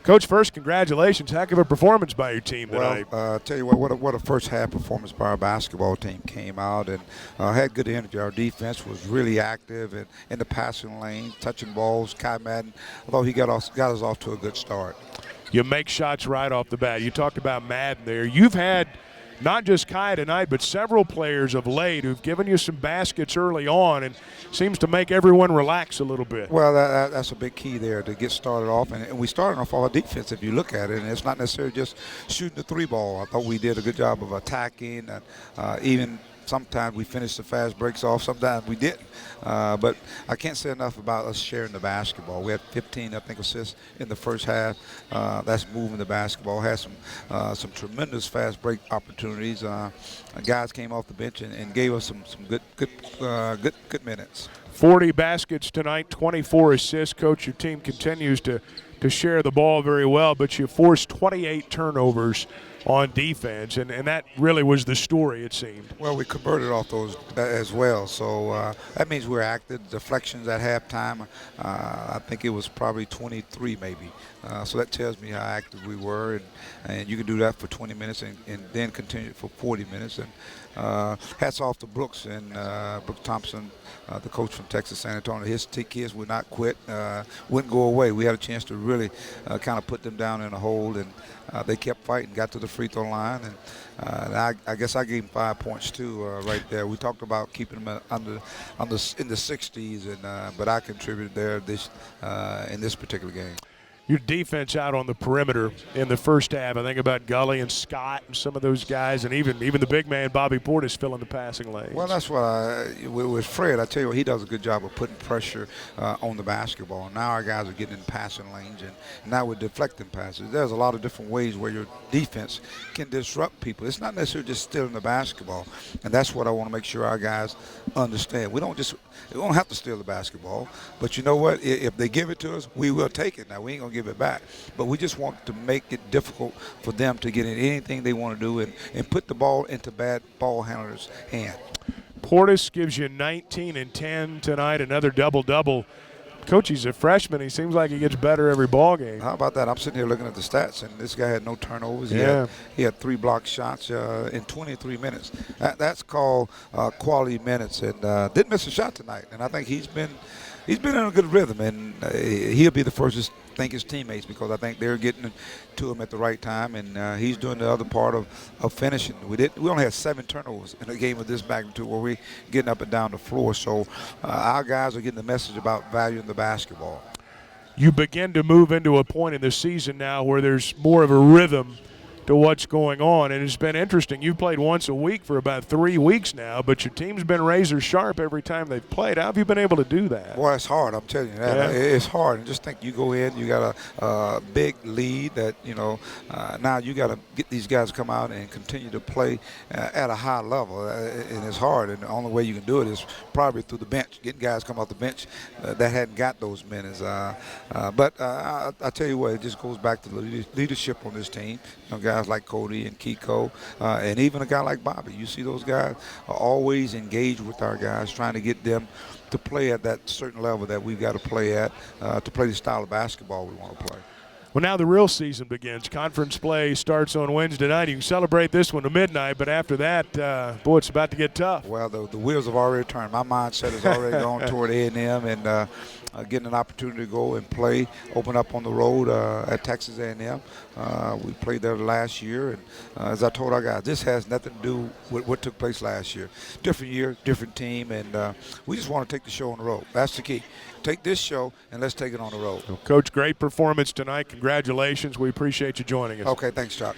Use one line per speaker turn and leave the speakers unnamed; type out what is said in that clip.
Coach, first, congratulations. Heck of a performance by your team tonight.
Well, I'll tell you what a first half performance by our basketball team. Came out and had good energy. Our defense was really active and in the passing lane, touching balls. Kai Madden, although he got us off to a good start.
You make shots right off the bat. You talked about Madden there. You've had not just Kai tonight, but several players of late who've given you some baskets early on and seems to make everyone relax a little bit.
Well, that's a big key there to get started off. And we started off our defense, if you look at it, and it's not necessarily just shooting the three ball. I thought we did a good job of attacking, and even sometimes we finished the fast breaks off, sometimes we didn't. But I can't say enough about us sharing the basketball. We had 15, I think, assists in the first half. That's moving the basketball. Had some tremendous fast break opportunities. Guys came off the bench and gave us some good minutes.
40 baskets tonight, 24 assists. Coach, your team continues to share the ball very well, but you forced 28 turnovers on defense, and that really was the story, it seemed.
Well, we converted off those as well, so that means we're active. Deflections at halftime, I think it was probably 23 maybe. So that tells me how active we were, and you can do that for 20 minutes and then continue for 40 minutes. And hats off to Brooks and Brooks Thompson, the coach from Texas San Antonio. His kids would not quit, wouldn't go away. We had a chance to really kind of put them down in a hole, and they kept fighting, got to the free throw line, and I guess I gave them 5 points too right there. We talked about keeping them in the 60s, but I contributed there in this particular game.
Your defense out on the perimeter in the first half. I think about Gully and Scott and some of those guys, and even the big man Bobby Portis filling the passing lanes.
Well, that's what with Fred, I tell you what, he does a good job of putting pressure on the basketball. Now our guys are getting in passing lanes, and now we're deflecting passes. There's a lot of different ways where your defense can disrupt people. It's not necessarily just stealing the basketball, and that's what I want to make sure our guys understand. We don't have to steal the basketball, but you know what? If they give it to us, we will take it. Now, we ain't going to give it back, but we just want to make it difficult for them to get in anything they want to do and put the ball into bad ball handlers' hand.
Portis gives you 19 and 10 tonight, another double-double. Coach, he's a freshman. He seems like he gets better every ball game.
How about that? I'm sitting here looking at the stats, and this guy had no turnovers. He had 3 blocked shots in 23 minutes. That's called quality minutes, and didn't miss a shot tonight. And I think he's been in a good rhythm, and he'll be the first to thank his teammates, because I think they're getting to him at the right time, and he's doing the other part of finishing. We only had 7 turnovers in a game of this magnitude where we're getting up and down the floor. So our guys are getting the message about valuing the basketball.
You begin to move into a point in the season now where there's more of a rhythm to what's going on, and it's been interesting. You've played once a week for about 3 weeks now, but your team's been razor sharp every time they've played. How have you been able to do that?
Well, it's hard. I'm telling you that. Yeah. It's hard. And just think, you go in, you got a big lead that, now you got to get these guys to come out and continue to play at a high level, and it's hard. And the only way you can do it is probably through the bench, getting guys come off the bench that hadn't got those minutes. But I tell you what, it just goes back to the leadership on this team. Guys like Cody and Kiko, and even a guy like Bobby. You see those guys are always engaged with our guys, trying to get them to play at that certain level that we've got to play at, to play the style of basketball we want to play.
Well, now the real season begins. Conference play starts on Wednesday night. You can celebrate this one to midnight, but after that, boy, it's about to get tough.
Well, the wheels have already turned. My mindset has already gone toward A&M and getting an opportunity to go and play, open up on the road at Texas A&M. We played there last year, and as I told our guys, this has nothing to do with what took place last year. Different year, different team, and we just want to take the show on the road. That's the key. Take this show, and let's take it on the road.
Well, Coach, great performance tonight. Congratulations. We appreciate you joining us.
Okay, thanks, Chuck.